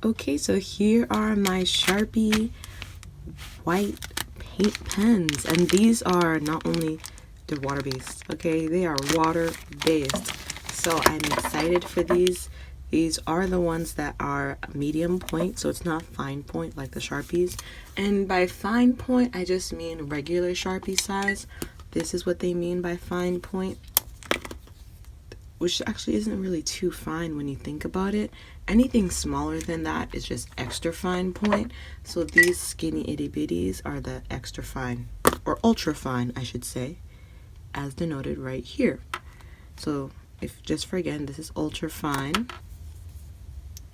Okay, so here are my Sharpie white paint pens, and these are not only, they're water based, okay, they are water based. So I'm excited for these. These are the ones that are medium point, so it's not fine point like the Sharpies. And by fine point, I just mean regular Sharpie size. This is what they mean by fine point, which actually isn't really too fine when you think about it. Anything smaller than that is just extra fine point. So these skinny itty bitties are the extra fine, or ultra fine, I should say, as denoted right here. So if just for again, this is ultra fine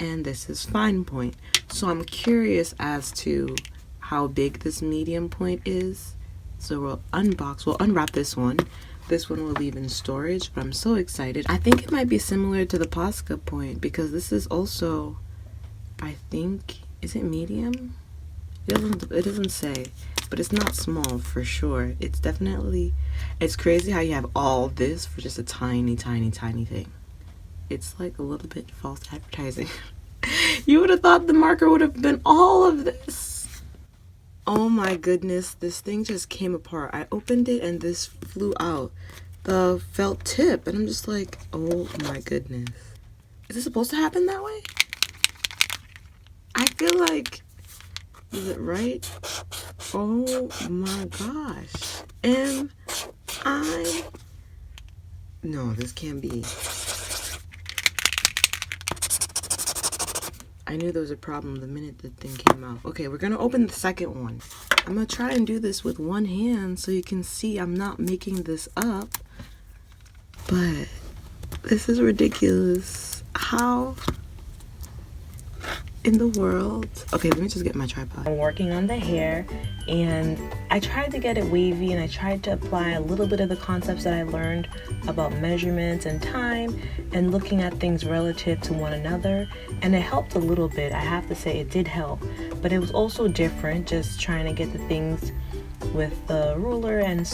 and this is fine point. So I'm curious as to how big this medium point is. So we'll unwrap this one. This one we'll leave in storage, but I'm so excited. I think it might be similar to the Posca point because this is also, I think, is it medium? It doesn't say, but it's not small for sure. It's definitely, it's crazy how you have all this for just a tiny, tiny, tiny thing. It's like a little bit false advertising. You would have thought the marker would have been all of this. Oh my goodness, this thing just came apart. I opened it and this flew out, the felt tip, and I'm just like, oh my goodness. Is this supposed to happen that way? I feel like, is it right? Oh my gosh. No, this can't be. I knew there was a problem the minute the thing came out. Okay, we're gonna open the second one. I'm gonna try and do this with one hand so you can see I'm not making this up. But this is ridiculous. How in the world? Okay, let me just get my tripod. I'm working on the hair and I tried to get it wavy and I tried to apply a little bit of the concepts that I learned about measurements and time and looking at things relative to one another, and it helped a little bit. I have to say it did help, but it was also different just trying to get the things with the ruler and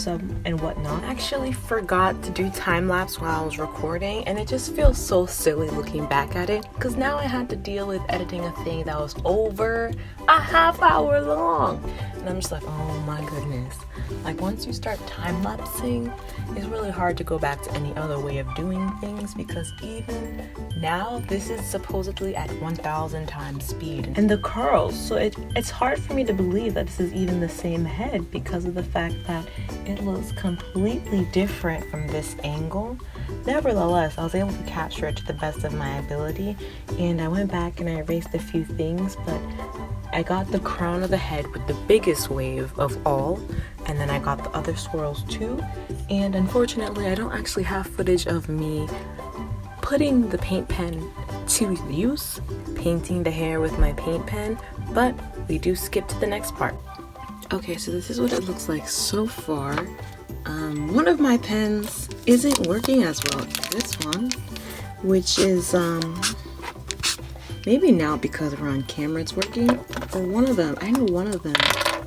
whatnot. I actually forgot to do time lapse while I was recording, and it just feels so silly looking back at it because now I had to deal with editing a thing that was over a half hour long, and I'm just like, oh my goodness. Like once you start time lapsing, it's really hard to go back to any other way of doing things because even now this is supposedly at 1,000 times speed. And the curls, so it's hard for me to believe that this is even the same head because of the fact that it looks completely different from this angle. Nevertheless, I was able to capture it to the best of my ability, and I went back and I erased a few things, but I got the crown of the head with the biggest wave of all, and then I got the other swirls too. And unfortunately, I don't actually have footage of me putting the paint pen to use, painting the hair with my paint pen, but we do skip to the next part. Okay, so this is what it looks like so far. One of my pens isn't working as well as this one, which is maybe now because we're on camera it's working, or one of them, I know one of them.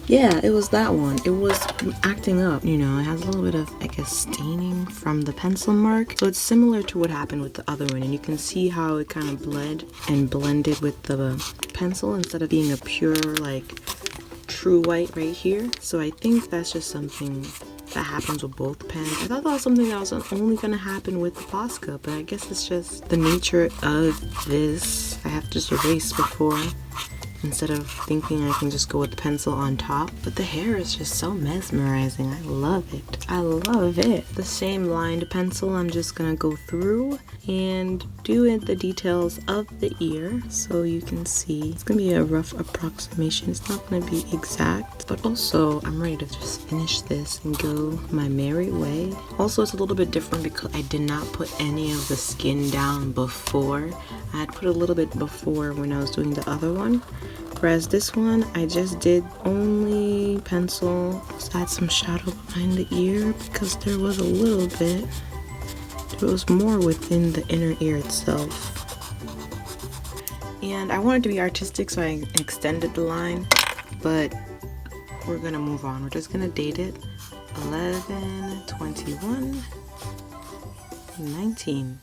Yeah, it was that one. It was acting up, you know, it has a little bit of, I guess, staining from the pencil mark. So it's similar to what happened with the other one, and you can see how it kind of bled and blended with the pencil instead of being a pure, like, true white right here. So I think that's just something that happens with both pens. I thought that was something that was only gonna happen with the Posca, but I guess it's just the nature of this. I have to just erase before instead of thinking I can just go with the pencil on top. But the hair is just so mesmerizing. I love it. I love it. The same lined pencil, I'm just gonna go through and do it the details of the ear so you can see. It's gonna be a rough approximation. It's not gonna be exact, but also I'm ready to just finish this and go my merry way. Also, it's a little bit different because I did not put any of the skin down before. I had put a little bit before when I was doing the other one. Whereas this one, I just did only pencil, just add some shadow behind the ear because there was a little bit. There was more within the inner ear itself. And I wanted to be artistic, so I extended the line, but we're gonna move on. We're just gonna date it 11/21/19.